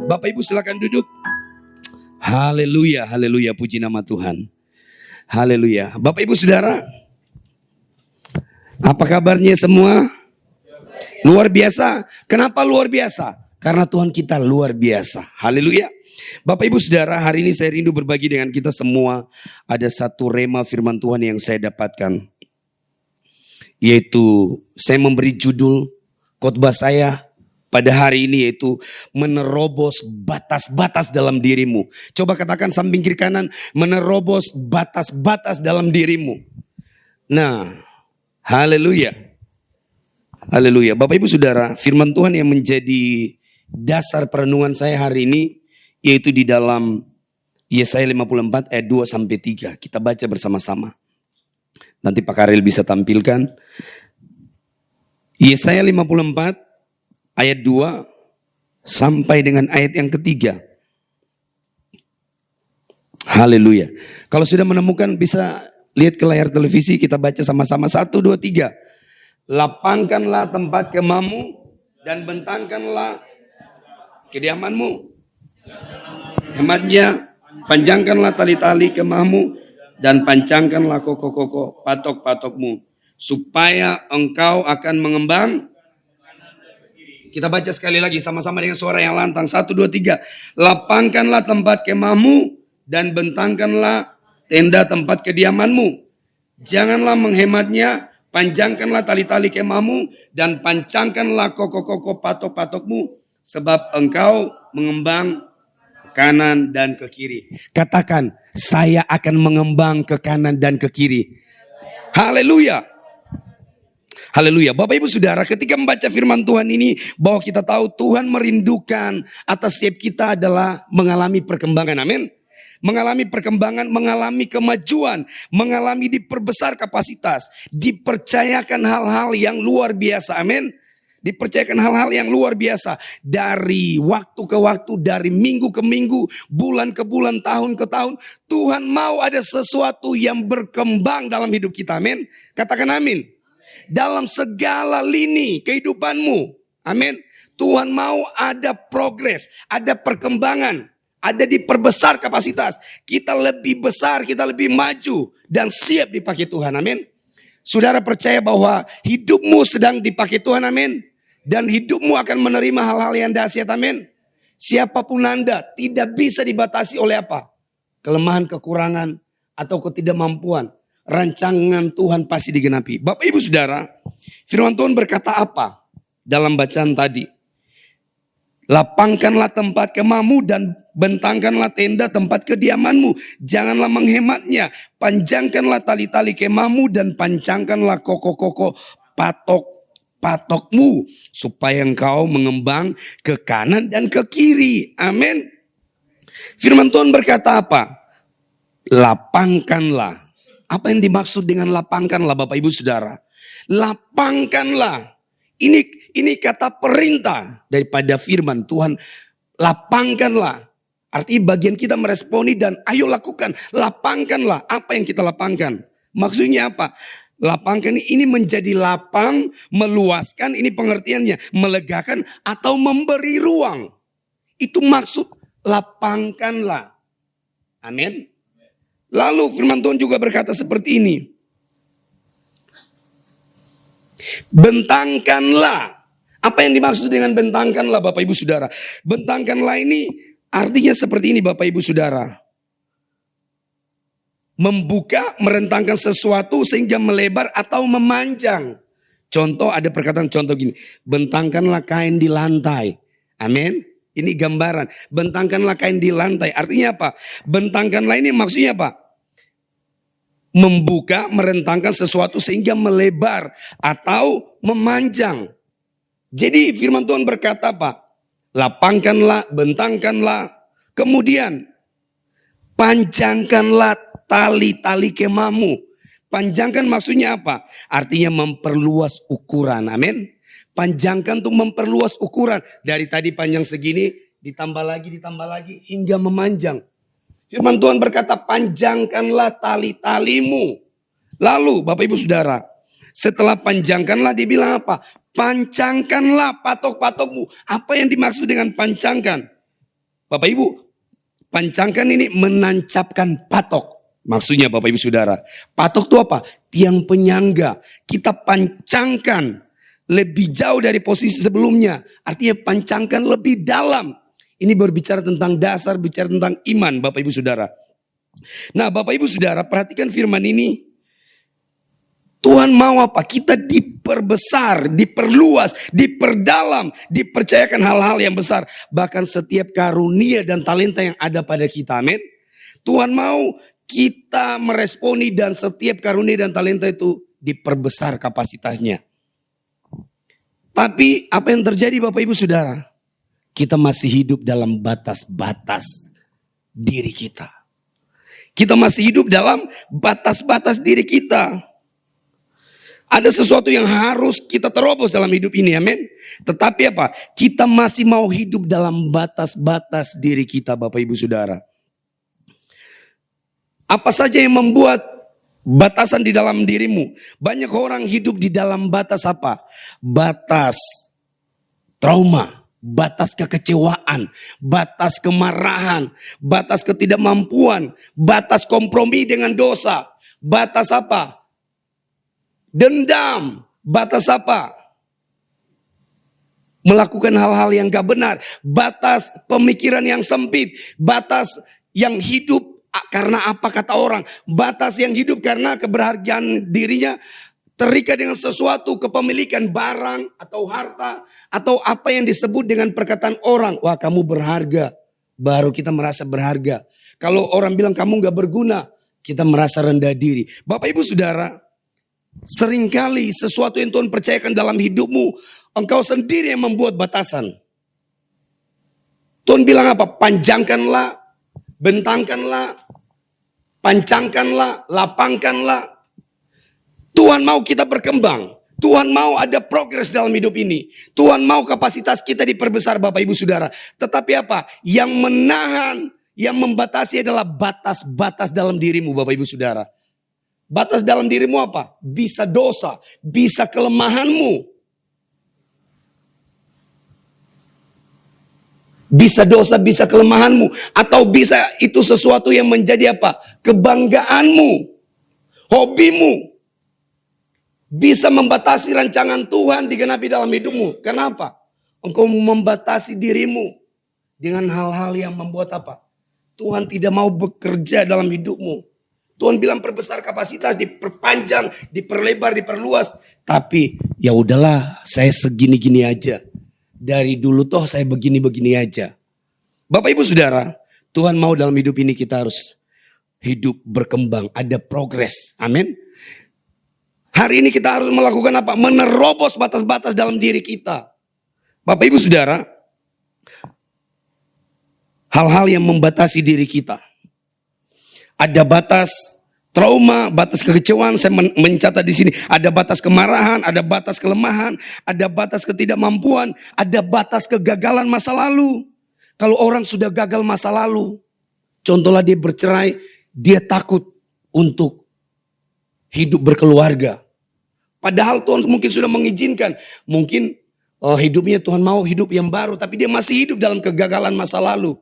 Bapak Ibu silakan duduk. Haleluya, haleluya, puji nama Tuhan. Haleluya. Bapak Ibu Saudara, apa kabarnya semua? Luar biasa. Kenapa luar biasa? Karena Tuhan kita luar biasa. Haleluya. Bapak Ibu Saudara, hari ini saya rindu berbagi dengan kita semua. Ada satu rema firman Tuhan yang saya dapatkan. Yaitu saya memberi judul khotbah saya pada hari ini, yaitu menerobos batas-batas dalam dirimu. Coba katakan samping kiri kanan, menerobos batas-batas dalam dirimu. Nah, haleluya. Haleluya. Bapak Ibu Saudara, firman Tuhan yang menjadi dasar perenungan saya hari ini, yaitu di dalam Yesaya 54 ayat 2 sampai 3. Kita baca bersama-sama. Nanti Pak Karel bisa tampilkan. Yesaya 54 ayat 2 sampai dengan ayat yang ketiga. Haleluya. Kalau sudah menemukan bisa lihat ke layar televisi, kita baca sama-sama. 1, 2, 3. Lapangkanlah tempat kemahmu dan bentangkanlah kediamanmu. Hematnya, panjangkanlah tali-tali kemahmu dan pancangkanlah koko-koko patok-patokmu, supaya engkau akan mengembang. Kita baca sekali lagi sama-sama dengan suara yang lantang. 1, 2, 3. Lapangkanlah tempat kemahmu dan bentangkanlah tenda tempat kediamanmu. Janganlah menghematnya, panjangkanlah tali-tali kemahmu dan pancangkanlah koko-koko patok-patokmu, sebab engkau mengembang ke kanan dan ke kiri. Katakan, saya akan mengembang ke kanan dan ke kiri. Haleluya. Haleluya. Bapak Ibu Saudara, ketika membaca firman Tuhan ini, bahwa kita tahu Tuhan merindukan atas setiap kita adalah mengalami perkembangan. Amin. Mengalami perkembangan, mengalami kemajuan, mengalami diperbesar kapasitas, dipercayakan hal-hal yang luar biasa. Amin. Dipercayakan hal-hal yang luar biasa. Dari waktu ke waktu, dari minggu ke minggu, bulan ke bulan, tahun ke tahun. Tuhan mau ada sesuatu yang berkembang dalam hidup kita. Amin. Katakan amin. Dalam segala lini kehidupanmu. Amin. Tuhan mau ada progres, ada perkembangan, ada diperbesar kapasitas. Kita lebih besar, kita lebih maju dan siap dipakai Tuhan. Amin. Saudara percaya bahwa hidupmu sedang dipakai Tuhan. Amin. Dan hidupmu akan menerima hal-hal yang dahsyat. Amin. Siapapun Anda tidak bisa dibatasi oleh apa? Kelemahan, kekurangan, atau ketidakmampuan. Rancangan Tuhan pasti digenapi. Bapak Ibu Saudara, firman Tuhan berkata apa dalam bacaan tadi? Lapangkanlah tempat kemahmu dan bentangkanlah tenda tempat kediamanmu. Janganlah menghematnya. Panjangkanlah tali-tali kemahmu dan pancangkanlah koko-koko patok-patokmu, supaya engkau mengembang ke kanan dan ke kiri. Amin. Firman Tuhan berkata apa? Lapangkanlah. Apa yang dimaksud dengan lapangkanlah Bapak Ibu Saudara? Lapangkanlah. Ini kata perintah daripada firman Tuhan. Lapangkanlah. Artinya bagian kita meresponi dan ayo lakukan. Lapangkanlah. Apa yang kita lapangkan? Maksudnya apa? Lapangkan ini menjadi lapang, meluaskan. Ini pengertiannya. Melegakan atau memberi ruang. Itu maksud lapangkanlah. Amin. Lalu firman Tuhan juga berkata seperti ini. Bentangkanlah. Apa yang dimaksud dengan bentangkanlah Bapak Ibu Saudara? Bentangkanlah ini artinya seperti ini Bapak Ibu Saudara. Membuka, merentangkan sesuatu sehingga melebar atau memanjang. Contoh, ada perkataan contoh gini. Bentangkanlah kain di lantai. Amin. Ini gambaran. Bentangkanlah kain di lantai. Artinya apa? Bentangkanlah ini maksudnya apa? Membuka, merentangkan sesuatu sehingga melebar atau memanjang. Jadi firman Tuhan berkata apa? Lapangkanlah, bentangkanlah. Kemudian panjangkanlah tali-tali kemahmu. Panjangkan maksudnya apa? Artinya memperluas ukuran. Amin. Panjangkan untuk memperluas ukuran. Dari tadi panjang segini, ditambah lagi, hingga memanjang. Firman Tuhan berkata, panjangkanlah tali-talimu. Lalu Bapak Ibu Saudara, setelah panjangkanlah dia bilang apa? Pancangkanlah patok-patokmu. Apa yang dimaksud dengan pancangkan? Bapak Ibu, pancangkan ini menancapkan patok. Maksudnya Bapak Ibu Saudara, patok itu apa? Tiang penyangga. Kita pancangkan lebih jauh dari posisi sebelumnya. Artinya pancangkan lebih dalam. Ini berbicara tentang dasar, bicara tentang iman Bapak Ibu Saudara. Nah Bapak Ibu Saudara, perhatikan firman ini. Tuhan mau apa? Kita diperbesar, diperluas, diperdalam, dipercayakan hal-hal yang besar. Bahkan setiap karunia dan talenta yang ada pada kita, amin. Tuhan mau kita meresponi dan setiap karunia dan talenta itu diperbesar kapasitasnya. Tapi apa yang terjadi Bapak Ibu Saudara? Kita masih hidup dalam batas-batas diri kita. Kita masih hidup dalam batas-batas diri kita. Ada sesuatu yang harus kita terobos dalam hidup ini, amin. Tetapi apa? Kita masih mau hidup dalam batas-batas diri kita, Bapak Ibu Saudara. Apa saja yang membuat batasan di dalam dirimu? Banyak orang hidup di dalam batas apa? Batas trauma, batas kekecewaan, batas kemarahan, batas ketidakmampuan, batas kompromi dengan dosa, batas apa? Dendam, batas apa? Melakukan hal-hal yang gak benar, batas pemikiran yang sempit, batas yang hidup karena apa kata orang, batas yang hidup karena keberhargaan dirinya terikat dengan sesuatu, kepemilikan barang atau harta atau apa yang disebut dengan perkataan orang. Wah, kamu berharga, baru kita merasa berharga. Kalau orang bilang kamu gak berguna, kita merasa rendah diri. Bapak Ibu Saudara, seringkali sesuatu yang Tuhan percayakan dalam hidupmu, engkau sendiri yang membuat batasan. Tuhan bilang apa? Panjangkanlah, bentangkanlah, pancangkanlah, lapangkanlah. Tuhan mau kita berkembang. Tuhan mau ada progres dalam hidup ini. Tuhan mau kapasitas kita diperbesar Bapak Ibu Saudara. Tetapi apa? Yang menahan, yang membatasi adalah batas-batas dalam dirimu Bapak Ibu Saudara. Batas dalam dirimu apa? Bisa dosa, bisa kelemahanmu. Bisa dosa, bisa kelemahanmu. Atau bisa itu sesuatu yang menjadi apa? Kebanggaanmu, hobimu. Bisa membatasi rancangan Tuhan digenapi dalam hidupmu. Kenapa? Engkau membatasi dirimu dengan hal-hal yang membuat apa? Tuhan tidak mau bekerja dalam hidupmu. Tuhan bilang perbesar kapasitas, diperpanjang, diperlebar, diperluas. Tapi ya udahlah, saya segini-gini aja. Dari dulu toh saya begini-begini aja. Bapak Ibu Saudara, Tuhan mau dalam hidup ini kita harus hidup berkembang, ada progres. Amin. Hari ini kita harus melakukan apa? Menerobos batas-batas dalam diri kita. Bapak Ibu Saudara, hal-hal yang membatasi diri kita. Ada batas trauma, batas kekecewaan, saya mencatat di sini. Ada batas kemarahan, ada batas kelemahan, ada batas ketidakmampuan, ada batas kegagalan masa lalu. Kalau orang sudah gagal masa lalu, contohnya dia bercerai, dia takut untuk hidup berkeluarga. Padahal Tuhan mungkin sudah mengizinkan, mungkin hidupnya Tuhan mau hidup yang baru, tapi dia masih hidup dalam kegagalan masa lalu.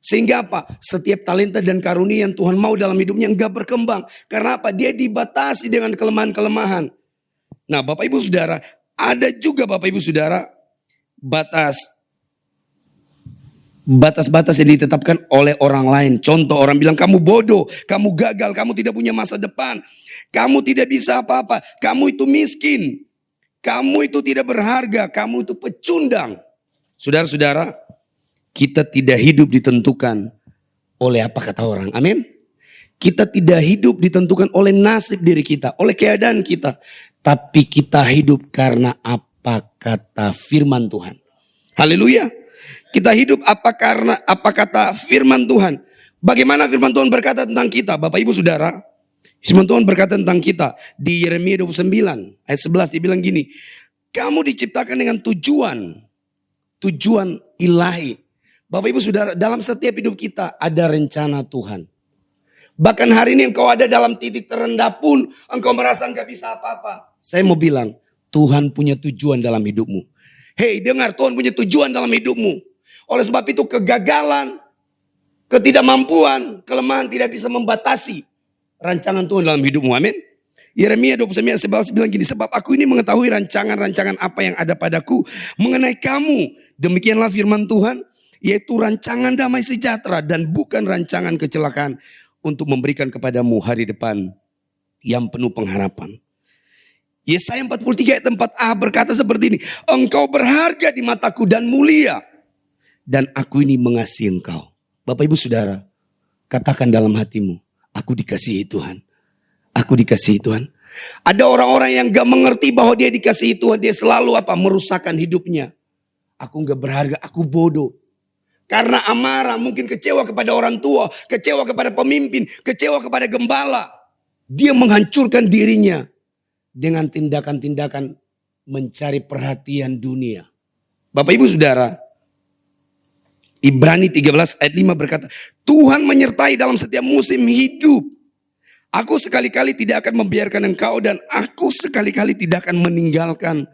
Sehingga apa? Setiap talenta dan karunia yang Tuhan mau dalam hidupnya enggak berkembang. Karena apa? Dia dibatasi dengan kelemahan-kelemahan. Nah Bapak Ibu Saudara, ada juga Bapak Ibu Saudara, batas-batas yang ditetapkan oleh orang lain. Contoh, orang bilang kamu bodoh, kamu gagal, kamu tidak punya masa depan. Kamu tidak bisa apa-apa, kamu itu miskin. Kamu itu tidak berharga, kamu itu pecundang. Saudara-saudara, kita tidak hidup ditentukan oleh apa kata orang. Amin. Kita tidak hidup ditentukan oleh nasib diri kita, oleh keadaan kita. Tapi kita hidup karena apa kata firman Tuhan. Haleluya. Kita hidup karena apa kata firman Tuhan. Bagaimana firman Tuhan berkata tentang kita, Bapak Ibu Saudara? Firman Tuhan berkata tentang kita di Yeremia 29 ayat 11 dibilang gini. Kamu diciptakan dengan tujuan ilahi. Bapak Ibu Saudara, dalam setiap hidup kita ada rencana Tuhan. Bahkan hari ini engkau ada dalam titik terendah pun engkau merasa enggak bisa apa-apa. Saya mau bilang, Tuhan punya tujuan dalam hidupmu. Hei, dengar, Tuhan punya tujuan dalam hidupmu. Oleh sebab itu kegagalan, ketidakmampuan, kelemahan tidak bisa membatasi rancangan Tuhan dalam hidupmu. Amin. Yeremia 29:11 bilang gini, sebab aku ini mengetahui rancangan-rancangan apa yang ada padaku mengenai kamu. Demikianlah firman Tuhan, yaitu rancangan damai sejahtera dan bukan rancangan kecelakaan, untuk memberikan kepadamu hari depan yang penuh pengharapan. Yesaya 43 ayat 4a berkata seperti ini, engkau berharga di mataku dan mulia, dan aku ini mengasihi engkau. Bapak ibu saudara, katakan dalam hatimu, aku dikasihi Tuhan. Aku dikasihi Tuhan. Ada orang-orang yang gak mengerti bahwa dia dikasihi Tuhan. Dia selalu merusakkan hidupnya. Aku gak berharga, aku bodoh. Karena amarah, mungkin kecewa kepada orang tua, kecewa kepada pemimpin, kecewa kepada gembala. Dia menghancurkan dirinya dengan tindakan-tindakan mencari perhatian dunia. Bapak ibu saudara, Ibrani 13 ayat 5 berkata, Tuhan menyertai dalam setiap musim hidup. Aku sekali-kali tidak akan membiarkan engkau dan aku sekali-kali tidak akan meninggalkan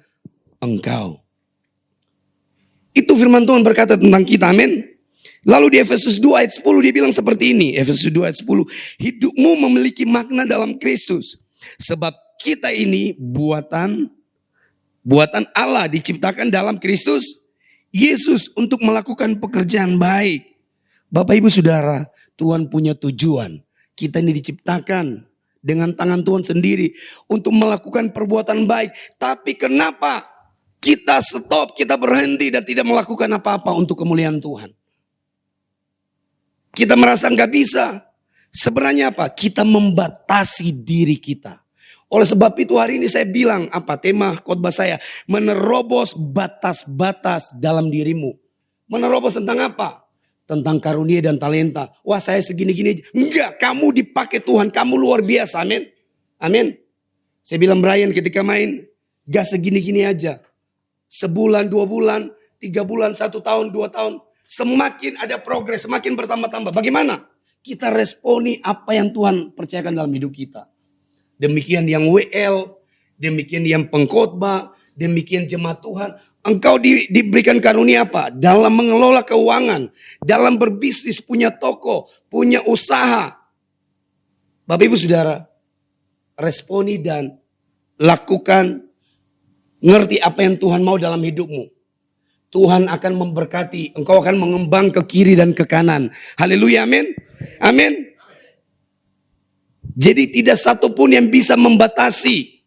engkau. Itu firman Tuhan berkata tentang kita, amin. Lalu di Efesus 2 ayat 10 dia bilang seperti ini. Efesus 2 ayat 10, hidupmu memiliki makna dalam Kristus. Sebab kita ini buatan Allah, diciptakan dalam Kristus Yesus untuk melakukan pekerjaan baik. Bapak ibu saudara, Tuhan punya tujuan. Kita ini diciptakan dengan tangan Tuhan sendiri untuk melakukan perbuatan baik. Tapi kenapa kita stop, kita berhenti dan tidak melakukan apa-apa untuk kemuliaan Tuhan? Kita merasa nggak bisa. Sebenarnya apa? Kita membatasi diri kita. Oleh sebab itu hari ini saya bilang tema khotbah saya, menerobos batas-batas dalam dirimu. Menerobos tentang apa? Tentang karunia dan talenta. Wah, saya segini-gini aja. Enggak, kamu dipakai Tuhan, kamu luar biasa. Amin. Amin. Saya bilang Brian ketika main, gak segini-gini aja. Sebulan, 2 bulan, 3 bulan, 1 tahun, 2 tahun. Semakin ada progres, semakin bertambah-tambah. Bagaimana? Kita responi apa yang Tuhan percayakan dalam hidup kita. Demikian yang WL, demikian yang pengkhotbah, demikian jemaat Tuhan. Engkau diberikan karunia apa? Dalam mengelola keuangan, dalam berbisnis, punya toko, punya usaha. Bapak ibu saudara, responi dan lakukan, ngerti apa yang Tuhan mau dalam hidupmu. Tuhan akan memberkati, engkau akan mengembang ke kiri dan ke kanan. Haleluya, amin. Amin. Jadi tidak satupun yang bisa membatasi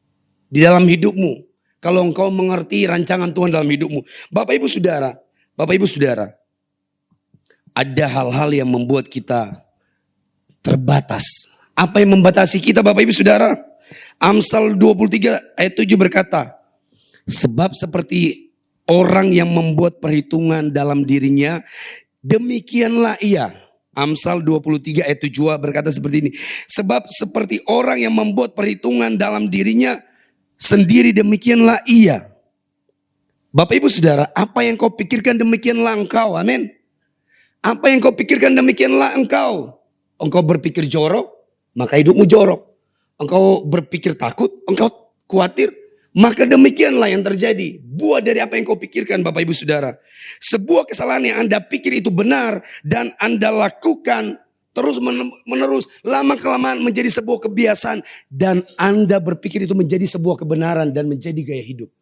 di dalam hidupmu. Kalau engkau mengerti rancangan Tuhan dalam hidupmu. Bapak ibu saudara, ada hal-hal yang membuat kita terbatas. Apa yang membatasi kita Bapak ibu saudara? Amsal 23 ayat 7 berkata, sebab seperti orang yang membuat perhitungan dalam dirinya, demikianlah ia. Amsal 23 ayat 7 berkata seperti ini. Sebab seperti orang yang membuat perhitungan dalam dirinya sendiri, demikianlah ia. Bapak ibu saudara, apa yang kau pikirkan demikianlah engkau. Amin. Apa yang kau pikirkan demikianlah engkau. Engkau berpikir jorok, maka hidupmu jorok. Engkau berpikir takut, engkau khawatir, maka demikianlah yang terjadi. Buah dari apa yang kau pikirkan Bapak ibu saudara. Sebuah kesalahan yang Anda pikir itu benar dan Anda lakukan terus menerus, lama kelamaan menjadi sebuah kebiasaan. Dan Anda berpikir itu menjadi sebuah kebenaran dan menjadi gaya hidup.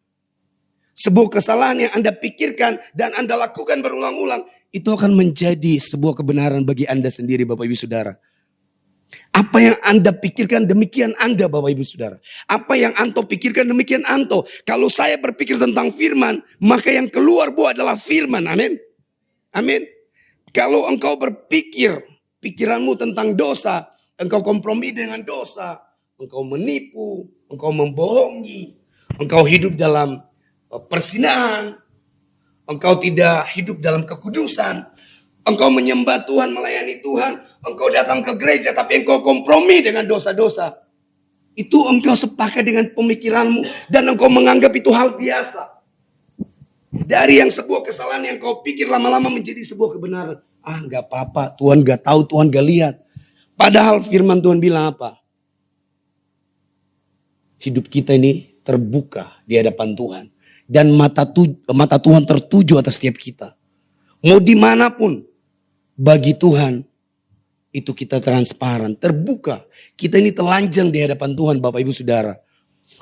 Sebuah kesalahan yang Anda pikirkan dan Anda lakukan berulang-ulang, itu akan menjadi sebuah kebenaran bagi Anda sendiri Bapak ibu saudara. Apa yang Anda pikirkan demikian Anda Bapak ibu saudara. Apa yang Anto pikirkan demikian Anto. Kalau saya berpikir tentang firman, maka yang keluar buah adalah firman. Amin. Amin. Kalau engkau berpikir pikiranmu tentang dosa, engkau kompromi dengan dosa, engkau menipu, engkau membohongi, engkau hidup dalam persinahan, engkau tidak hidup dalam kekudusan, engkau menyembah Tuhan, melayani Tuhan, engkau datang ke gereja tapi engkau kompromi dengan dosa-dosa. Itu engkau sepakat dengan pemikiranmu dan engkau menganggap itu hal biasa. Dari yang sebuah kesalahan yang kau pikir lama-lama menjadi sebuah kebenaran. Gak apa-apa, Tuhan gak tahu, Tuhan gak lihat. Padahal firman Tuhan bilang apa? Hidup kita ini terbuka di hadapan Tuhan. Dan mata Tuhan tertuju atas setiap kita. Mau dimanapun, bagi Tuhan, itu kita transparan, terbuka. Kita ini telanjang di hadapan Tuhan, Bapak Ibu Saudara.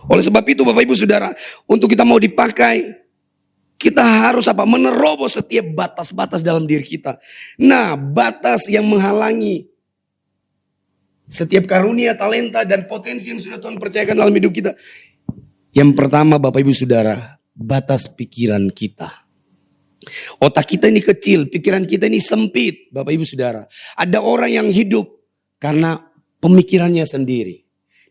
Oleh sebab itu Bapak Ibu Saudara, untuk kita mau dipakai, kita harus menerobos setiap batas-batas dalam diri kita. Nah, batas yang menghalangi setiap karunia, talenta, dan potensi yang sudah Tuhan percayakan dalam hidup kita. Yang pertama Bapak Ibu Saudara, batas pikiran kita. Otak kita ini kecil, pikiran kita ini sempit, Bapak Ibu Saudara. Ada orang yang hidup karena pemikirannya sendiri.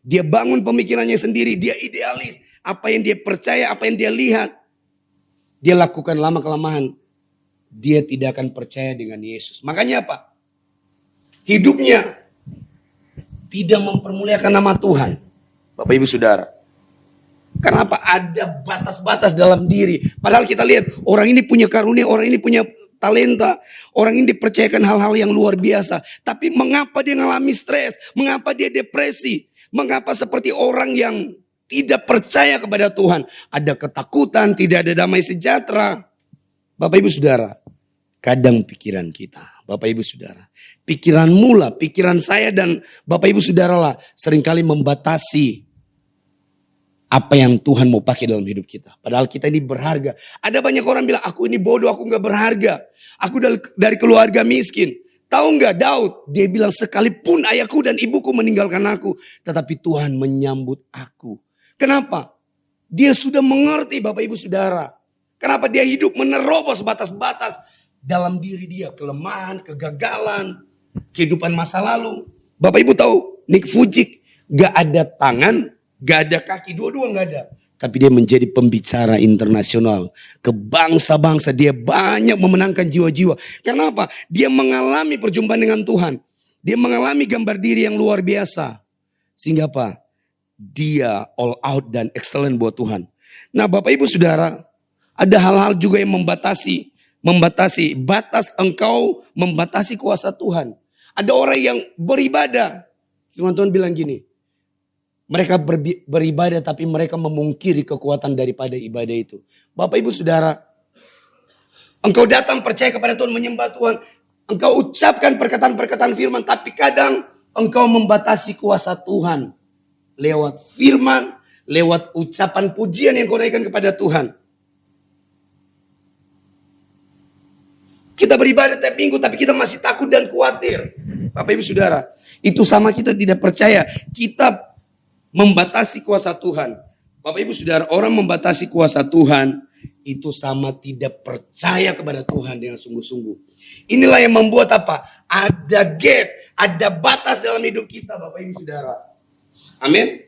Dia bangun pemikirannya sendiri, dia idealis. Apa yang dia percaya, apa yang dia lihat, dia lakukan lama-kelamaan. Dia tidak akan percaya dengan Yesus. Makanya apa? Hidupnya tidak mempermuliakan nama Tuhan, Bapak Ibu Saudara. Kenapa? Ada batas-batas dalam diri. Padahal kita lihat orang ini punya karunia, orang ini punya talenta, orang ini dipercayakan hal-hal yang luar biasa. Tapi mengapa dia mengalami stres? Mengapa dia depresi? Mengapa seperti orang yang tidak percaya kepada Tuhan? Ada ketakutan, tidak ada damai sejahtera. Bapak Ibu Saudara, kadang pikiran kita, Bapak Ibu Saudara, pikiran mula, pikiran saya dan Bapak Ibu Saudara lah seringkali membatasi apa yang Tuhan mau pakai dalam hidup kita. Padahal kita ini berharga. Ada banyak orang bilang, aku ini bodoh, aku gak berharga. Aku dari keluarga miskin. Tahu gak Daud? Dia bilang, sekalipun ayahku dan ibuku meninggalkan aku, tetapi Tuhan menyambut aku. Kenapa? Dia sudah mengerti Bapak Ibu Saudara. Kenapa dia hidup menerobos batas-batas dalam diri dia. Kelemahan, kegagalan, kehidupan masa lalu. Bapak Ibu tahu, Nick Vujicic gak ada tangan, gak ada kaki, dua-dua gak ada. Tapi dia menjadi pembicara internasional. Ke bangsa-bangsa, dia banyak memenangkan jiwa-jiwa. Karena apa? Dia mengalami perjumpaan dengan Tuhan. Dia mengalami gambar diri yang luar biasa. Sehingga apa? Dia all out dan excellent buat Tuhan. Nah Bapak Ibu Saudara, ada hal-hal juga yang membatasi batas engkau, membatasi kuasa Tuhan. Ada orang yang beribadah. Firman Tuhan bilang gini, mereka beribadah tapi mereka memungkiri kekuatan daripada ibadah itu. Bapak Ibu Saudara, engkau datang percaya kepada Tuhan, menyembah Tuhan. Engkau ucapkan perkataan-perkataan firman, tapi kadang engkau membatasi kuasa Tuhan. Lewat firman, lewat ucapan pujian yang kau naikkan kepada Tuhan. Kita beribadah tiap minggu tapi kita masih takut dan khawatir. Bapak Ibu Saudara, itu sama kita tidak percaya. Kita membatasi kuasa Tuhan. Bapak Ibu Saudara, orang membatasi kuasa Tuhan itu sama tidak percaya kepada Tuhan dengan sungguh-sungguh. Inilah yang membuat apa? Ada gap, ada batas dalam hidup kita, Bapak Ibu Saudara. Amin.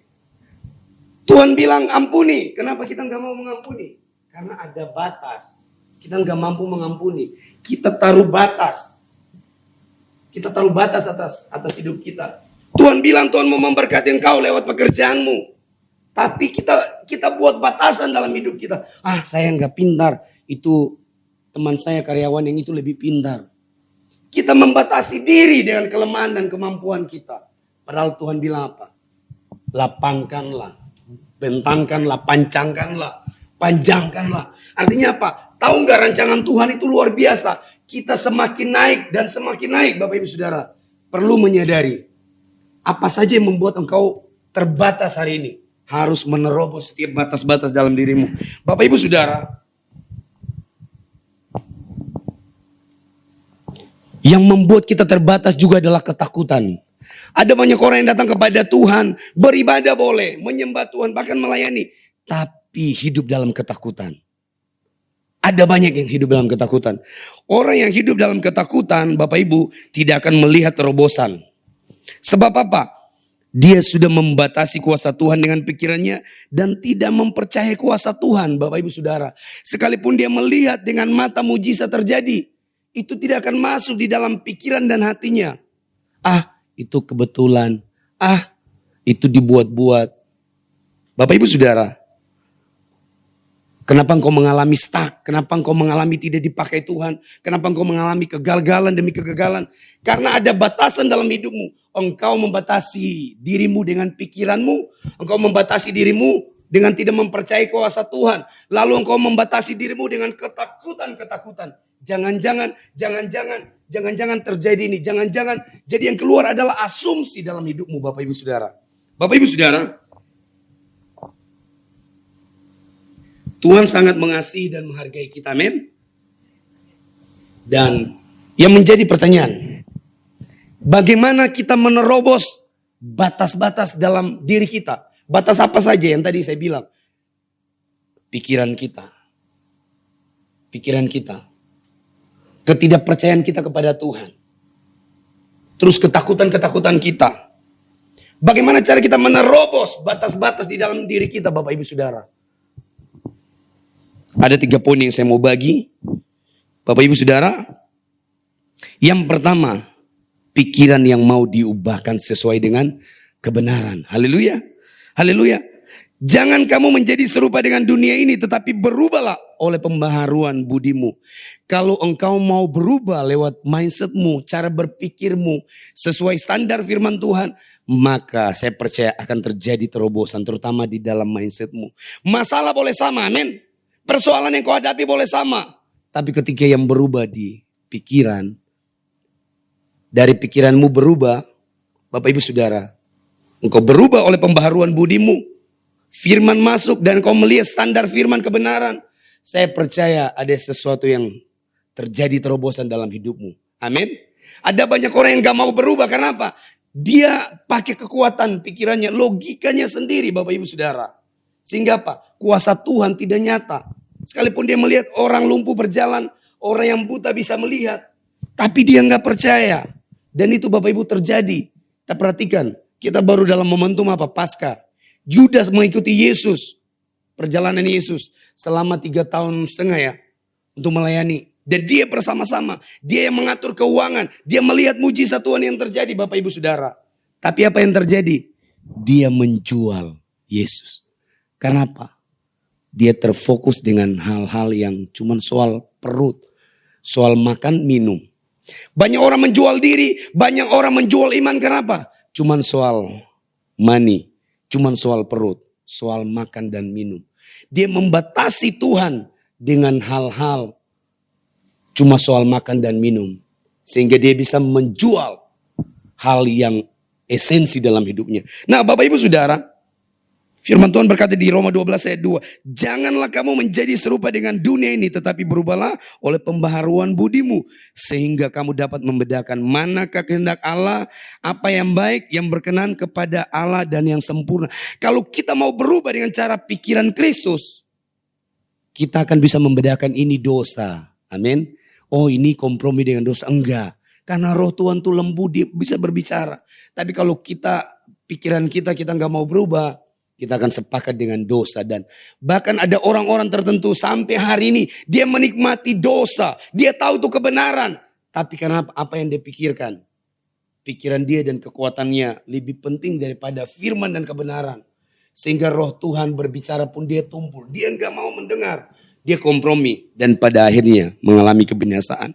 Tuhan bilang ampuni. Kenapa kita nggak mau mengampuni? Karena ada batas. Kita nggak mampu mengampuni. Kita taruh batas. Kita taruh batas atas hidup kita. Tuhan bilang Tuhan mau memberkati engkau lewat pekerjaanmu. Tapi kita buat batasan dalam hidup kita. Saya nggak pintar. Itu teman saya karyawan yang itu lebih pintar. Kita membatasi diri dengan kelemahan dan kemampuan kita. Padahal Tuhan bilang apa? Lapangkanlah, bentangkanlah, panjangkanlah. Artinya apa? Tahu nggak rancangan Tuhan itu luar biasa. Kita semakin naik dan semakin naik, Bapak Ibu Saudara. Perlu menyadari. Apa saja yang membuat engkau terbatas hari ini. Harus menerobos setiap batas-batas dalam dirimu. Bapak Ibu Saudara. Yang membuat kita terbatas juga adalah ketakutan. Ada banyak orang yang datang kepada Tuhan. Beribadah boleh. Menyembah Tuhan. Bahkan melayani. Tapi hidup dalam ketakutan. Ada banyak yang hidup dalam ketakutan. Orang yang hidup dalam ketakutan, Bapak Ibu, tidak akan melihat terobosan. Sebab apa? Dia sudah membatasi kuasa Tuhan dengan pikirannya dan tidak mempercayai kuasa Tuhan, Bapak Ibu Saudara. Sekalipun dia melihat dengan mata mujizat terjadi, itu tidak akan masuk di dalam pikiran dan hatinya. Itu kebetulan. Itu dibuat-buat. Bapak Ibu Saudara, kenapa engkau mengalami stuck? Kenapa engkau mengalami tidak dipakai Tuhan? Kenapa engkau mengalami kegagalan demi kegagalan? Karena ada batasan dalam hidupmu. Engkau membatasi dirimu dengan pikiranmu. Engkau membatasi dirimu dengan tidak mempercayai kuasa Tuhan, lalu engkau membatasi dirimu dengan ketakutan-ketakutan. Jangan-jangan terjadi ini. Jangan-jangan jadi yang keluar adalah asumsi dalam hidupmu, Bapak Ibu Saudara. Bapak Ibu Saudara, Tuhan sangat mengasihi dan menghargai kita, amin. Dan yang menjadi pertanyaan, bagaimana kita menerobos batas-batas dalam diri kita? Batas apa saja yang tadi saya bilang? Pikiran kita. Ketidakpercayaan kita kepada Tuhan. Terus ketakutan-ketakutan kita. Bagaimana cara kita menerobos batas-batas di dalam diri kita, Bapak Ibu Saudara? Ada 3 poin yang saya mau bagi. Bapak Ibu Saudara. Yang pertama, pikiran yang mau diubahkan sesuai dengan kebenaran. Haleluya. Haleluya. Jangan kamu menjadi serupa dengan dunia ini, tetapi berubahlah oleh pembaharuan budimu. Kalau engkau mau berubah lewat mindsetmu, cara berpikirmu, sesuai standar firman Tuhan, maka saya percaya akan terjadi terobosan, terutama di dalam mindsetmu. Masalah boleh sama, amin. Persoalan yang kau hadapi boleh sama. Tapi ketika yang berubah di pikiran, dari pikiranmu berubah, Bapak Ibu Saudara, engkau berubah oleh pembaharuan budimu. Firman masuk dan kau melihat standar firman kebenaran. Saya percaya ada sesuatu yang terjadi terobosan dalam hidupmu. Amin. Ada banyak orang yang gak mau berubah. Karena apa? Dia pakai kekuatan pikirannya, logikanya sendiri, Bapak Ibu Saudara. Sehingga apa? Kuasa Tuhan tidak nyata. Sekalipun dia melihat orang lumpuh berjalan, orang yang buta bisa melihat. Tapi dia gak percaya. Dan itu Bapak Ibu terjadi. Kita perhatikan. Kita baru dalam momentum apa? Paskah. Yudas mengikuti Yesus. Perjalanan Yesus. Selama 3,5 tahun ya. Untuk melayani. Dan dia bersama-sama. Dia yang mengatur keuangan. Dia melihat mujizat Tuhan yang terjadi, Bapak Ibu Saudara. Tapi apa yang terjadi? Dia menjual Yesus. Karena apa? Dia terfokus dengan hal-hal yang cuma soal perut. Soal makan, minum. Banyak orang menjual diri. Banyak orang menjual iman. Kenapa? Cuman soal money, cuman soal perut, soal makan dan minum. Dia membatasi Tuhan dengan hal-hal cuma soal makan dan minum. Sehingga dia bisa menjual hal yang esensi dalam hidupnya. Nah Bapak Ibu Saudara, firman Tuhan berkata di Roma 12 ayat 2. Janganlah kamu menjadi serupa dengan dunia ini, tetapi berubahlah oleh pembaharuan budimu. Sehingga kamu dapat membedakan manakah kehendak Allah, apa yang baik, yang berkenan kepada Allah dan yang sempurna. Kalau kita mau berubah dengan cara pikiran Kristus, kita akan bisa membedakan ini dosa. Amin. Oh ini kompromi dengan dosa. Enggak. Karena roh Tuhan tuh lembut, dia bisa berbicara. Tapi kalau pikiran kita nggak mau berubah, kita akan sepakat dengan dosa. Dan bahkan ada orang-orang tertentu sampai hari ini dia menikmati dosa. Dia tahu itu kebenaran. Tapi karena apa yang dia pikirkan? Pikiran dia dan kekuatannya lebih penting daripada firman dan kebenaran. Sehingga roh Tuhan berbicara pun dia tumpul. Dia nggak mau mendengar. Dia kompromi. Dan pada akhirnya mengalami kebinasaan.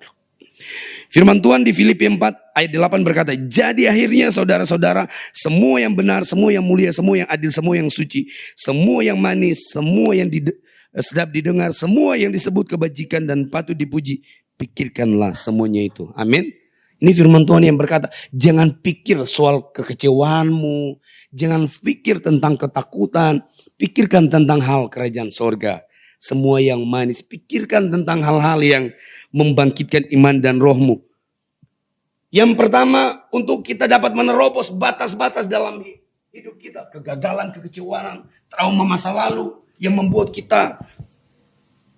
Firman Tuhan di Filipi 4 ayat 8 berkata, jadi akhirnya saudara-saudara, semua yang benar, semua yang mulia, semua yang adil, semua yang suci, semua yang manis, semua yang sedap didengar, semua yang disebut kebajikan dan patut dipuji, pikirkanlah semuanya itu. Amin. Ini firman Tuhan yang berkata, jangan pikir soal kekecewaanmu, jangan pikir tentang ketakutan, pikirkan tentang hal kerajaan sorga. Semua yang manis, pikirkan tentang hal-hal yang membangkitkan iman dan rohmu. Yang pertama, untuk kita dapat menerobos batas-batas dalam hidup kita. Kegagalan, kekecewaan, trauma masa lalu yang membuat kita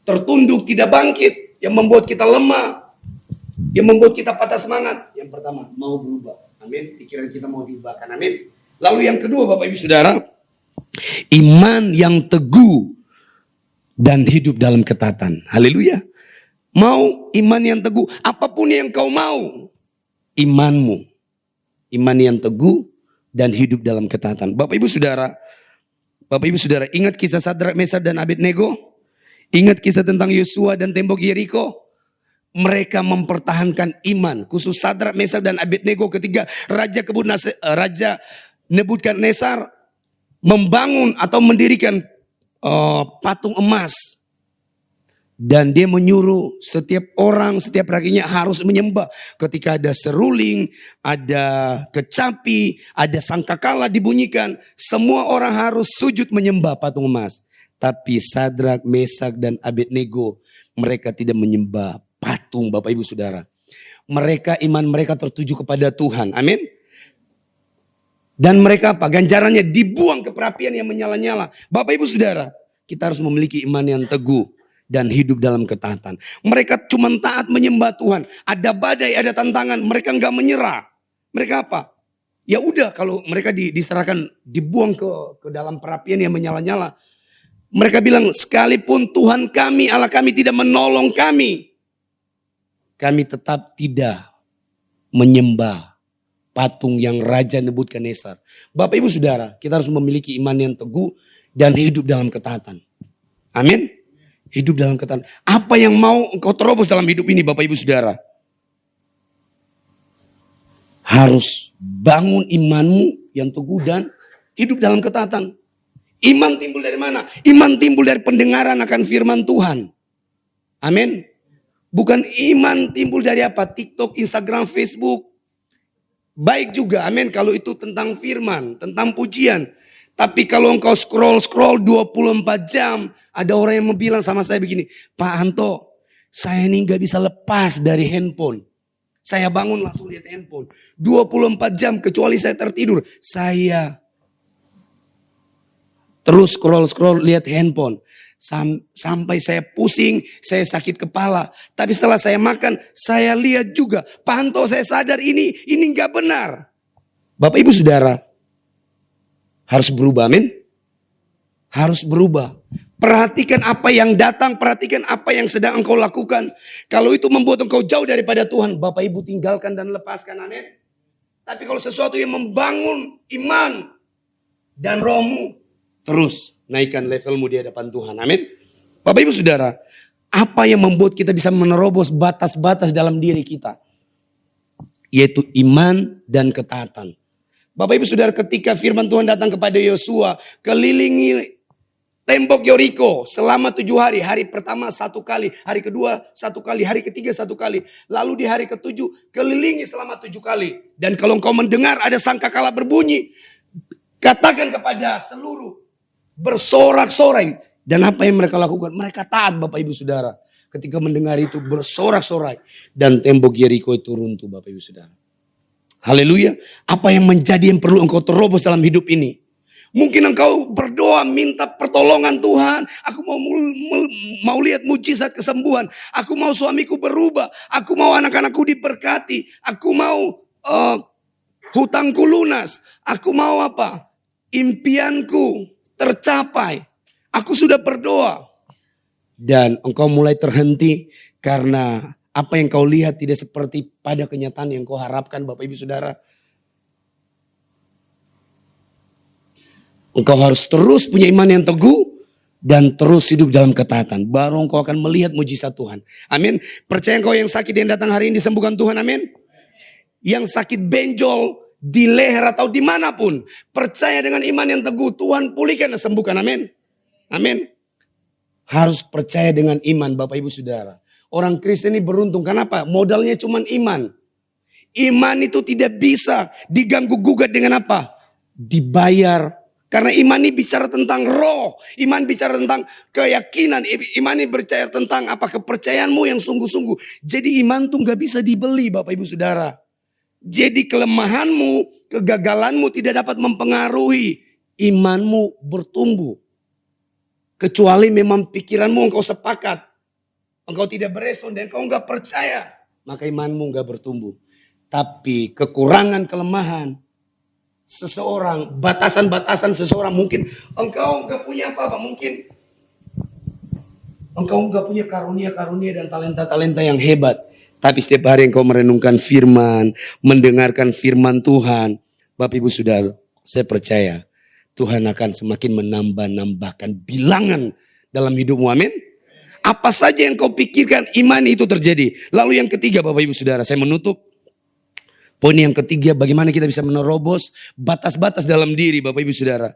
tertunduk, tidak bangkit. Yang membuat kita lemah. Yang membuat kita patah semangat. Yang pertama, mau berubah. Amin. Pikiran kita mau diubahkan. Amin. Lalu yang kedua, Bapak Ibu Saudara, iman yang teguh dan hidup dalam ketaatan. Haleluya. Mau iman yang teguh. Apapun yang kau mau. Imanmu. Iman yang teguh dan hidup dalam ketaatan. Bapak Ibu Saudara. Ingat kisah Sadrak, Mesak dan Abednego? Ingat kisah tentang Yosua dan tembok Yeriko? Mereka mempertahankan iman. Khusus Sadrak, Mesak dan Abednego ketika Raja Nebukadnezar membangun atau mendirikan patung emas. Dan dia menyuruh setiap orang, setiap rakyatnya harus menyembah. Ketika ada seruling, ada kecapi, ada sangkakala dibunyikan, semua orang harus sujud menyembah patung emas. Tapi Sadrak, Mesak, dan Abednego, mereka tidak menyembah patung, Bapak Ibu Saudara. Mereka, iman mereka tertuju kepada Tuhan. Amin. Dan mereka apa? Ganjarannya dibuang ke perapian yang menyala-nyala. Bapak Ibu Saudara, kita harus memiliki iman yang teguh dan hidup dalam ketaatan. Mereka cuma taat menyembah Tuhan. Ada badai, ada tantangan, mereka nggak menyerah. Mereka apa? Ya udah, kalau mereka diserahkan, dibuang ke dalam perapian yang menyala-nyala. Mereka bilang, sekalipun Tuhan kami, Allah kami tidak menolong kami, kami tetap tidak menyembah patung yang Raja Nebukadnezar. Bapak Ibu Saudara, kita harus memiliki iman yang teguh dan hidup dalam ketaatan. Amin. Hidup dalam ketaatan. Apa yang mau engkau terobos dalam hidup ini, Bapak Ibu Saudara? Harus bangun imanmu yang teguh dan hidup dalam ketaatan. Iman timbul dari mana? Iman timbul dari pendengaran akan firman Tuhan. Amin. Bukan iman timbul dari apa? TikTok, Instagram, Facebook. Baik juga, amin, kalau itu tentang firman, tentang pujian. Tapi kalau engkau scroll 24 jam, ada orang yang bilang sama saya begini, Pak Anto, saya ini gak bisa lepas dari handphone. Saya bangun langsung lihat handphone. 24 jam kecuali saya tertidur, saya terus scroll lihat handphone. Sampai saya pusing, saya sakit kepala. Tapi setelah saya makan, saya lihat juga, Pak Anto, saya sadar ini gak benar. Bapak Ibu Saudara, harus berubah, amin. Harus berubah. Perhatikan apa yang datang, perhatikan apa yang sedang engkau lakukan. Kalau itu membuat engkau jauh daripada Tuhan, Bapak Ibu tinggalkan dan lepaskan, amin. Tapi kalau sesuatu yang membangun iman dan rohmu, terus naikkan levelmu di hadapan Tuhan, amin. Bapak Ibu Saudara, apa yang membuat kita bisa menerobos batas-batas dalam diri kita? Yaitu iman dan ketaatan. Bapak Ibu Saudara, ketika firman Tuhan datang kepada Yosua, kelilingi tembok Yeriko selama 7 hari. Hari pertama 1 kali, hari kedua 1 kali, hari ketiga 1 kali. Lalu di hari ke-7 kelilingi selama 7 kali. Dan kalau engkau mendengar ada sangkakala berbunyi, katakan kepada seluruh, bersorak-sorai. Dan apa yang mereka lakukan? Mereka taat, Bapak Ibu Saudara. Ketika mendengar itu bersorak-sorai. Dan tembok Yeriko itu runtuh, Bapak Ibu Saudara. Haleluya. Apa yang perlu engkau terobos dalam hidup ini? Mungkin engkau berdoa minta pertolongan Tuhan. Aku mau lihat mujizat kesembuhan. Aku mau suamiku berubah. Aku mau anak-anakku diberkati. Aku mau hutangku lunas. Aku mau apa? Impianku tercapai. Aku sudah berdoa. Dan engkau mulai terhenti karena apa yang kau lihat tidak seperti pada kenyataan yang kau harapkan, Bapak Ibu Saudara. Engkau harus terus punya iman yang teguh dan terus hidup dalam ketaatan. Baru engkau akan melihat mujizat Tuhan. Amin. Percaya engkau yang sakit yang datang hari ini disembuhkan Tuhan, amin. Yang sakit benjol di leher atau dimanapun, percaya dengan iman yang teguh, Tuhan pulihkan dan sembuhkan, amin. Amin. Harus percaya dengan iman, Bapak Ibu Saudara. Orang Kristen ini beruntung. Kenapa? Modalnya cuma iman. Iman itu tidak bisa diganggu gugat dengan apa? Dibayar. Karena iman ini bicara tentang roh. Iman bicara tentang keyakinan. Iman ini bicara tentang apa? Kepercayaanmu yang sungguh-sungguh. Jadi iman tuh gak bisa dibeli, Bapak Ibu Saudara. Jadi kelemahanmu, kegagalanmu tidak dapat mempengaruhi imanmu bertumbuh. Kecuali memang pikiranmu engkau sepakat. Engkau tidak berespon dan engkau enggak percaya. Maka imanmu enggak bertumbuh. Tapi kekurangan, kelemahan seseorang, batasan-batasan seseorang, mungkin engkau enggak punya apa-apa. Mungkin engkau enggak punya karunia-karunia dan talenta-talenta yang hebat. Tapi setiap hari engkau merenungkan firman, mendengarkan firman Tuhan. Bapak Ibu Saudara, saya percaya Tuhan akan semakin menambah-nambahkan bilangan dalam hidupmu, amin. Apa saja yang kau pikirkan, iman itu terjadi. Lalu yang ketiga, Bapak Ibu Saudara, saya menutup. Poin yang ketiga, bagaimana kita bisa menerobos batas-batas dalam diri, Bapak Ibu Saudara.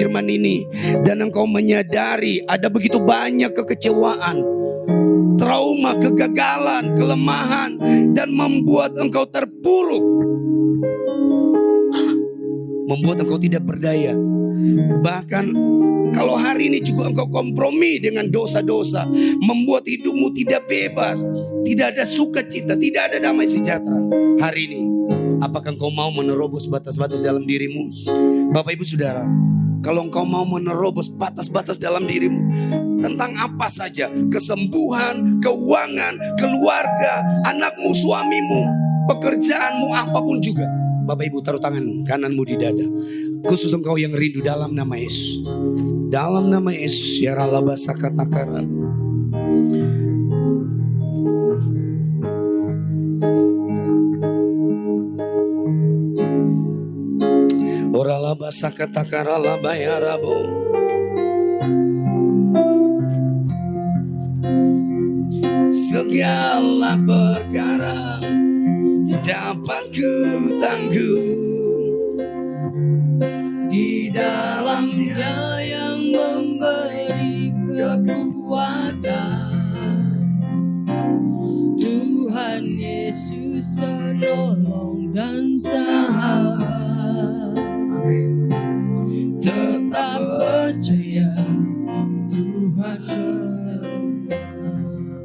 firman ini dan engkau menyadari ada begitu banyak kekecewaan, trauma, kegagalan, kelemahan, dan membuat engkau terpuruk, membuat engkau tidak berdaya. Bahkan kalau hari ini juga engkau kompromi dengan dosa-dosa, membuat hidupmu tidak bebas, tidak ada sukacita, tidak ada damai sejahtera. Hari ini, apakah engkau mau menerobos batas-batas dalam dirimu? Bapak Ibu Saudara, kalau engkau mau menerobos batas-batas dalam dirimu, tentang apa saja, kesembuhan, keuangan, keluarga, anakmu, suamimu, pekerjaanmu, apapun juga, Bapak Ibu taruh tangan kananmu di dada. Khusus engkau yang rindu dalam nama Yesus. Dalam nama Yesus, ya ralaba sakatakaran. Oralaba sakatakaralaba ya rabo. Segala perkara dapat ku tanggung di dalam Yesus penolong dan sahabat. Amin. Tetap percaya Tuhan setia.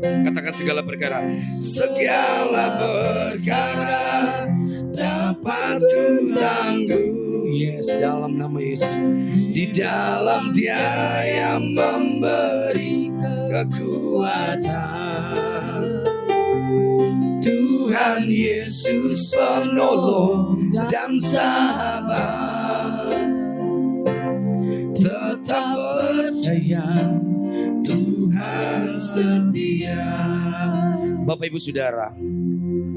Katakan segala perkara. Segala perkara dapat ku tangguh. Yes, dalam nama Yesus. Di dalam Dia yang memberi kekuatan. Tuhan Yesus penolong dan sahabat. Tetap percaya Tuhan setia. Bapak Ibu Saudara,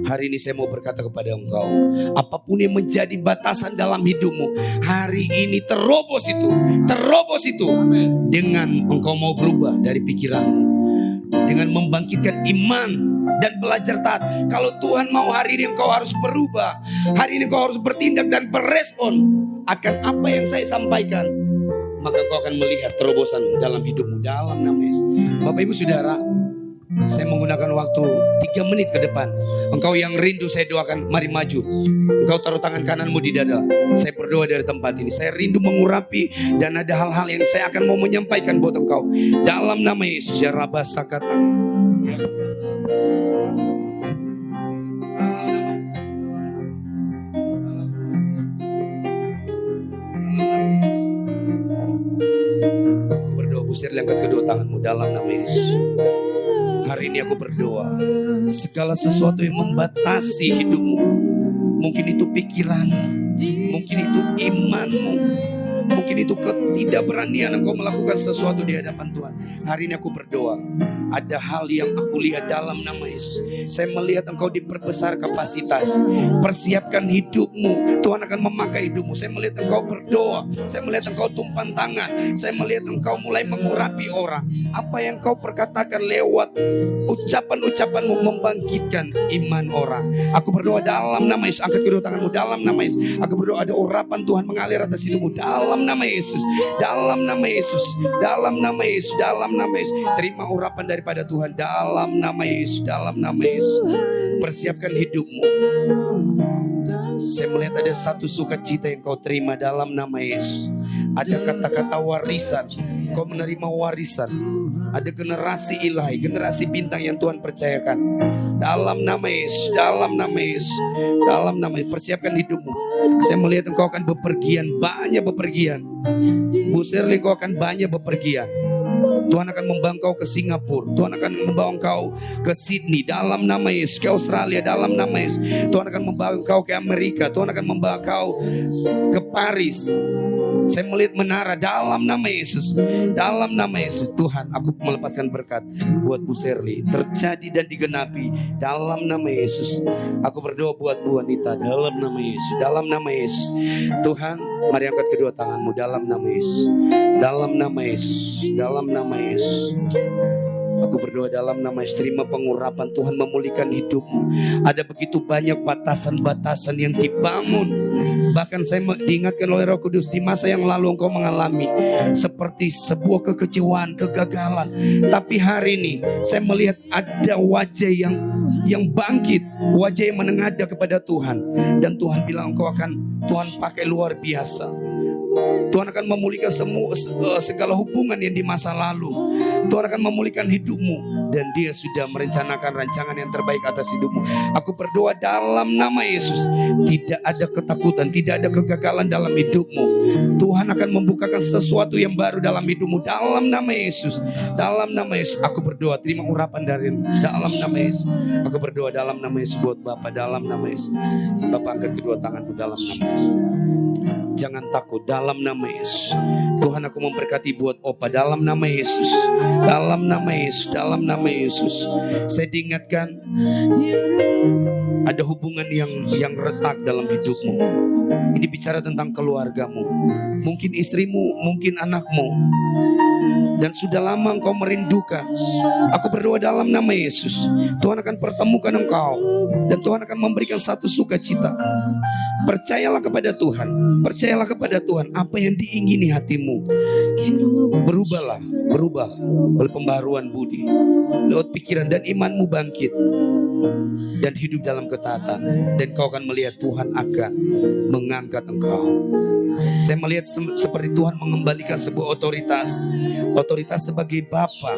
hari ini saya mau berkata kepada engkau, apapun yang menjadi batasan dalam hidupmu, hari ini terobos itu. Dengan engkau mau berubah dari pikiranmu, dengan membangkitkan iman dan belajar taat. Kalau Tuhan mau, hari ini engkau harus berubah. Hari ini engkau harus bertindak dan berespon akan apa yang saya sampaikan. Maka engkau akan melihat terobosan dalam hidupmu dalam nama Yesus. Bapak Ibu Saudara, saya menggunakan waktu 3 menit ke depan. Engkau yang rindu, saya doakan, mari maju. Engkau taruh tangan kananmu di dada. Saya berdoa dari tempat ini. Saya rindu mengurapi dan ada hal-hal yang saya akan mau menyampaikan buat engkau. Dalam nama Yesus, ya Rabba Sakata. Berdoa, Bu Sirli, angkat kedua tanganmu dalam nama Yesus. Hari ini aku berdoa, segala sesuatu yang membatasi hidupmu, mungkin itu pikiranmu, mungkin itu imanmu, mungkin itu ketidakberanian engkau melakukan sesuatu di hadapan Tuhan. Hari ini aku berdoa, ada hal yang aku lihat dalam nama Yesus. Saya melihat engkau diperbesar kapasitas. Persiapkan hidupmu, Tuhan akan memakai hidupmu. Saya melihat engkau berdoa, saya melihat engkau tumpan tangan, saya melihat engkau mulai mengurapi orang. Apa yang kau perkatakan lewat ucapan-ucapanmu membangkitkan iman orang. Aku berdoa dalam nama Yesus. Angkat kedua tanganmu dalam nama Yesus. Aku berdoa ada urapan Tuhan mengalir atas hidupmu dalam nama Yesus. Dalam nama Yesus. Dalam nama Yesus. Dalam nama Yesus. Terima urapan daripada Tuhan dalam nama Yesus. Dalam nama Yesus. Persiapkan hidupmu. Saya melihat ada satu sukacita yang kau terima dalam nama Yesus. Ada kata-kata warisan. Kau menerima warisan. Ada generasi ilahi, generasi bintang yang Tuhan percayakan. Dalam nama Yesus, dalam nama Yesus, dalam nama Yesus. Persiapkan hidupmu. Saya melihat engkau akan bepergian, banyak bepergian. Bu Sirli, engkau akan banyak bepergian. Tuhan akan membawa engkau ke Singapura. Tuhan akan membawa engkau ke Sydney dalam nama Yesus. Ke Australia dalam nama Yesus. Tuhan akan membawa engkau ke Amerika. Tuhan akan membawa engkau ke Paris. Saya melihat menara dalam nama Yesus. Dalam nama Yesus. Tuhan, aku melepaskan berkat buat Bu Sirli, terjadi dan digenapi dalam nama Yesus. Aku berdoa buat Bu Anita dalam nama Yesus. Dalam nama Yesus. Tuhan, mari angkat kedua tanganmu dalam nama Yesus. Dalam nama Yesus. Dalam nama Yesus. Aku berdoa dalam nama Yesus, terima pengurapan Tuhan memulihkan hidupmu. Ada begitu banyak batasan-batasan yang dibangun. Bahkan saya diingatkan oleh Roh Kudus, di masa yang lalu engkau mengalami seperti sebuah kekecewaan, kegagalan. Tapi hari ini saya melihat ada wajah yang bangkit, wajah yang menengadah kepada Tuhan. Dan Tuhan bilang engkau akan Tuhan pakai luar biasa. Tuhan akan memulihkan segala hubungan yang di masa lalu. Tuhan akan memulihkan hidupmu. Dan Dia sudah merencanakan rancangan yang terbaik atas hidupmu. Aku berdoa dalam nama Yesus, tidak ada ketakutan, tidak ada kegagalan dalam hidupmu. Tuhan akan membukakan sesuatu yang baru dalam hidupmu. Dalam nama Yesus. Dalam nama Yesus. Aku berdoa, terima urapan dari dalam nama Yesus. Aku berdoa dalam nama Yesus buat Bapak. Dalam nama Yesus. Bapak angkat kedua tanganmu dalam nama Yesus. Jangan takut dalam nama Yesus. Tuhan, aku memberkati buat Opa dalam nama Yesus. Dalam nama Yesus. Dalam nama Yesus. Saya diingatkan ada hubungan yang retak dalam hidupmu. Ini bicara tentang keluargamu. Mungkin istrimu, mungkin anakmu. Dan sudah lama engkau merindukan. Aku berdoa dalam nama Yesus. Tuhan akan pertemukan engkau. Dan Tuhan akan memberikan satu sukacita. Percayalah kepada Tuhan. Percayalah kepada Tuhan. Apa yang diingini hatimu, berubah oleh pembaharuan budi, lewat pikiran dan imanmu bangkit dan hidup dalam ketaatan, dan kau akan melihat Tuhan akan mengangkat engkau. Saya melihat seperti Tuhan mengembalikan sebuah otoritas sebagai bapa,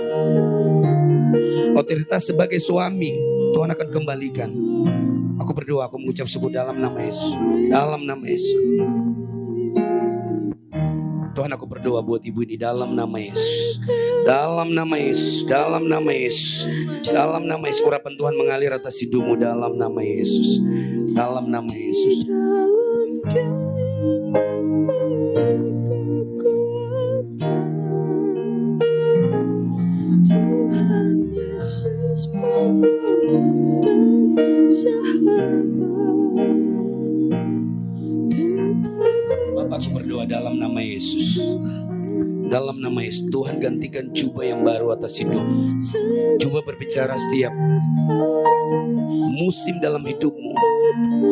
otoritas sebagai suami. Tuhan akan kembalikan. Aku berdoa, aku mengucap syukur dalam nama Yesus, dalam nama Yesus. Tuhan, aku berdoa buat ibu ini dalam nama Yesus, dalam nama Yesus, dalam nama Yesus, dalam nama Yesus. Urapan Tuhan mengalir atas hidupmu dalam nama Yesus, dalam nama Yesus. Tuhan Yesus penuh dan sahabat. Bapak, aku berdoa dalam nama Yesus, dalam nama Yesus. Tuhan, gantikan jubah yang baru atas hidup. Jubah berbicara setiap musim dalam hidupmu.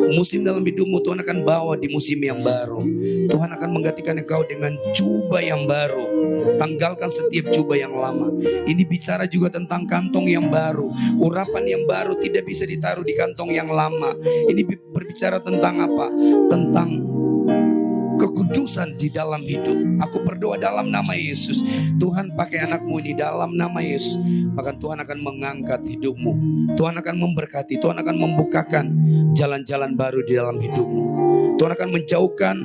Musim dalam hidupmu Tuhan akan bawa di musim yang baru. Tuhan akan menggantikan engkau dengan jubah yang baru. Tanggalkan setiap jubah yang lama. Ini bicara juga tentang kantong yang baru. Urapan yang baru tidak bisa ditaruh di kantong yang lama. Ini berbicara tentang apa? Tentang kekudusan di dalam hidup. Aku berdoa dalam nama Yesus. Tuhan, pakai anakmu ini dalam nama Yesus. Bahkan Tuhan akan mengangkat hidupmu. Tuhan akan memberkati. Tuhan akan membukakan jalan-jalan baru di dalam hidupmu. Tuhan akan menjauhkan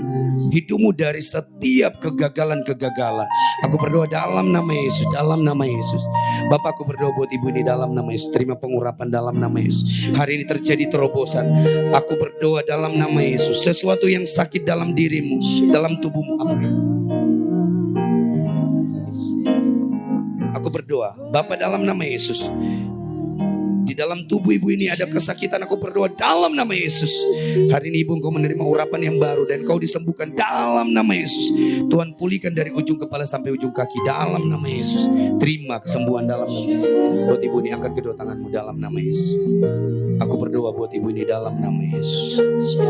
hidupmu dari setiap kegagalan-kegagalan. Aku berdoa dalam nama Yesus, dalam nama Yesus. Bapak, aku berdoa buat ibu ini dalam nama Yesus. Terima pengurapan dalam nama Yesus. Hari ini terjadi terobosan. Aku berdoa dalam nama Yesus. Sesuatu yang sakit dalam dirimu, dalam tubuhmu, aku berdoa, Bapak, dalam nama Yesus. Di dalam tubuh ibu ini ada kesakitan, aku berdoa dalam nama Yesus. Hari ini ibu, engkau menerima urapan yang baru dan kau disembuhkan dalam nama Yesus. Tuhan, pulihkan dari ujung kepala sampai ujung kaki dalam nama Yesus. Terima kesembuhan dalam nama Yesus. Buat ibu ini, angkat kedua tanganmu dalam nama Yesus. Aku berdoa buat ibu ini dalam nama Yesus.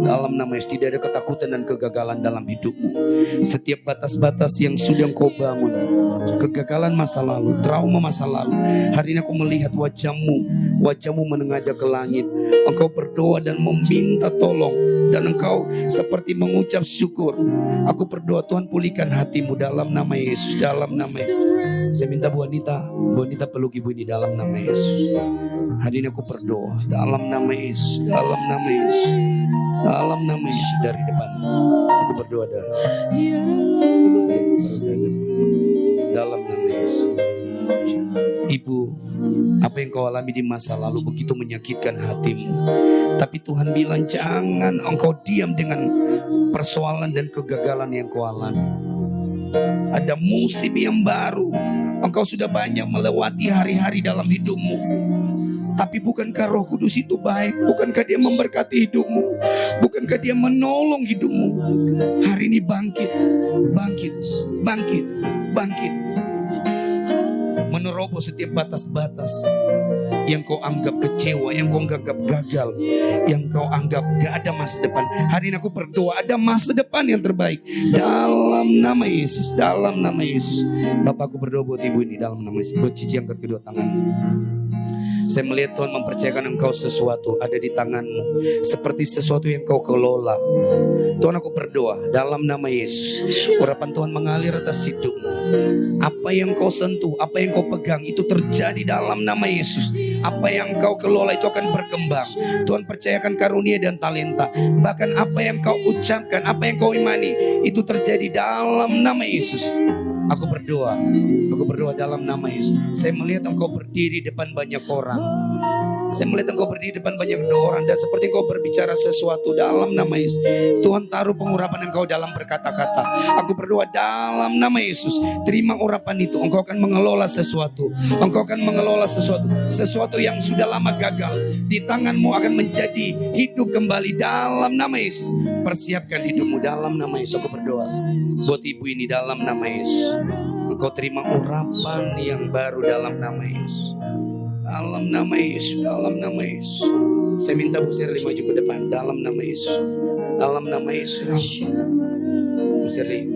Dalam nama Yesus, tidak ada ketakutan dan kegagalan dalam hidupmu. Setiap batas-batas yang sudah engkau bangun, kegagalan masa lalu, trauma masa lalu, hari ini aku melihat wajahmu menengadah ke langit. Engkau berdoa dan meminta tolong, dan engkau seperti mengucap syukur. Aku berdoa, Tuhan, pulihkan hatimu dalam nama Yesus, dalam nama Yesus. Saya minta Bu Anita peluk ibu ini dalam nama Yesus. Hari ini aku berdoa dalam nama Yesus, dalam nama Yesus, dalam nama Yesus. Dari depan aku berdoa dalam nama Yesus. Ibu, apa yang kau alami di masa lalu begitu menyakitkan hatimu. Tapi Tuhan bilang, jangan engkau diam dengan persoalan dan kegagalan yang kau alami. Ada musim yang baru. Engkau sudah banyak melewati hari-hari dalam hidupmu. Tapi bukankah Roh Kudus itu baik? Bukankah Dia memberkati hidupmu? Bukankah Dia menolong hidupmu? Hari ini bangkit, bangkit, bangkit, bangkit. Menerobos setiap batas-batas yang kau anggap kecewa, yang kau anggap gagal, yang kau anggap gak ada masa depan. Hari ini aku berdoa ada masa depan yang terbaik dalam nama Yesus, dalam nama Yesus. Bapak, aku berdoa buat ibu ini dalam nama Yesus. Buat Cici, angkat kedua tanganmu. Saya melihat Tuhan mempercayakan engkau sesuatu ada di tanganmu, seperti sesuatu yang kau kelola. Tuhan, aku berdoa dalam nama Yesus, urapan Tuhan mengalir atas hidupmu. Apa yang kau sentuh, apa yang kau pegang, itu terjadi dalam nama Yesus. Apa yang kau kelola itu akan berkembang. Tuhan percayakan karunia dan talenta. Bahkan apa yang kau ucapkan, apa yang kau imani, itu terjadi dalam nama Yesus. Aku berdoa dalam nama Yesus. Saya melihat engkau berdiri depan banyak orang. Saya melihat engkau berdiri depan banyak orang, dan seperti engkau berbicara sesuatu dalam nama Yesus. Tuhan taruh pengurapan engkau dalam berkata-kata. Aku berdoa dalam nama Yesus, terima urapan itu. Engkau akan mengelola sesuatu. Engkau akan mengelola sesuatu yang sudah lama gagal. Di tanganmu akan menjadi hidup kembali dalam nama Yesus. Persiapkan hidupmu dalam nama Yesus. Aku berdoa buat ibu ini dalam nama Yesus. Engkau terima urapan yang baru dalam nama Yesus. Dalam nama Yesus, dalam nama Yesus. Saya minta Bu Sirli maju ke depan dalam nama Yesus. Dalam nama Yesus. Bu Sirli.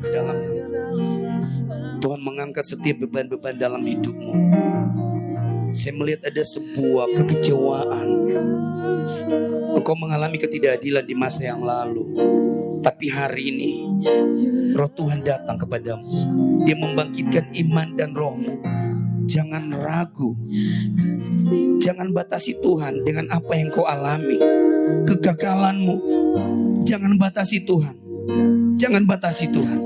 Dalam nama. Tuhan mengangkat setiap beban-beban dalam hidupmu. Saya melihat ada sebuah kekecewaan. Engkau mengalami ketidakadilan di masa yang lalu. Tapi hari ini Roh Tuhan datang kepadamu. Dia membangkitkan iman dan rohmu. Jangan ragu. Jangan batasi Tuhan dengan apa yang kau alami. Kegagalanmu. Jangan batasi Tuhan. Jangan batasi Tuhan.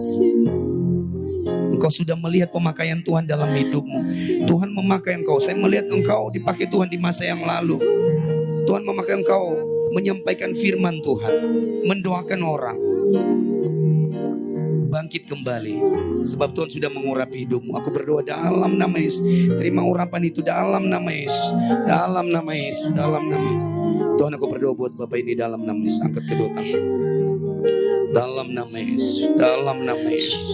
Engkau sudah melihat pemakaian Tuhan dalam hidupmu. Tuhan memakai engkau. Saya melihat engkau dipakai Tuhan di masa yang lalu. Tuhan memakai engkau menyampaikan firman Tuhan, mendoakan orang. Bangkit kembali, sebab Tuhan sudah mengurapi hidupmu. Aku berdoa dalam nama Yesus. Terima urapan itu dalam nama Yesus. Dalam nama Yesus. Dalam nama Yesus. Tuhan, aku berdoa buat Bapak ini dalam nama Yesus. Angkat kedua tangan. Dalam nama Yesus. Dalam nama Yesus.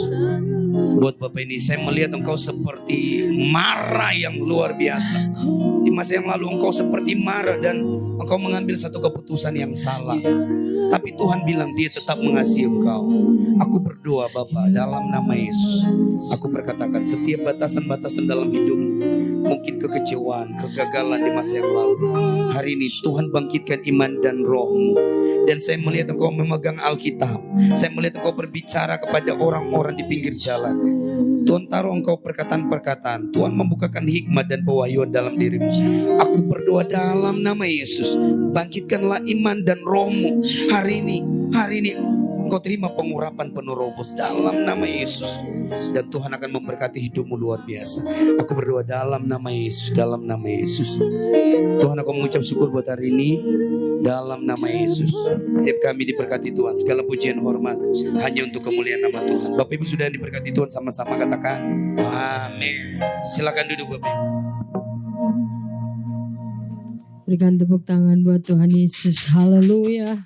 Buat Bapak ini, saya melihat engkau seperti marah yang luar biasa. Di masa yang lalu engkau seperti marah dan engkau mengambil satu keputusan yang salah. Tapi Tuhan bilang dia tetap mengasihi engkau. Aku berdoa Bapa dalam nama Yesus. Aku berkatakan setiap batasan-batasan dalam hidupmu, mungkin kekecewaan, kegagalan di masa yang lalu, hari ini Tuhan bangkitkan iman dan rohmu. Dan saya melihat engkau memegang Alkitab. Saya melihat engkau berbicara kepada orang-orang di pinggir jalan. Tuhan taruh engkau perkataan-perkataan. Tuhan membukakan hikmat dan pewahyuan dalam dirimu. Aku berdoa dalam nama Yesus. Bangkitkanlah iman dan rohmu. Hari ini engkau terima pengurapan penuh Roh Kudus dalam nama Yesus. Dan Tuhan akan memberkati hidupmu luar biasa. Aku berdoa dalam nama Yesus. Dalam nama Yesus. Tuhan, aku mengucap syukur buat hari ini. Dalam nama Yesus. Setiap kami diberkati Tuhan. Segala pujian hormat hanya untuk kemuliaan nama Tuhan. Bapak Ibu sudah diberkati Tuhan, sama-sama katakan amin. Silakan duduk Bapak Ibu. Berikan tepuk tangan buat Tuhan Yesus. Haleluya.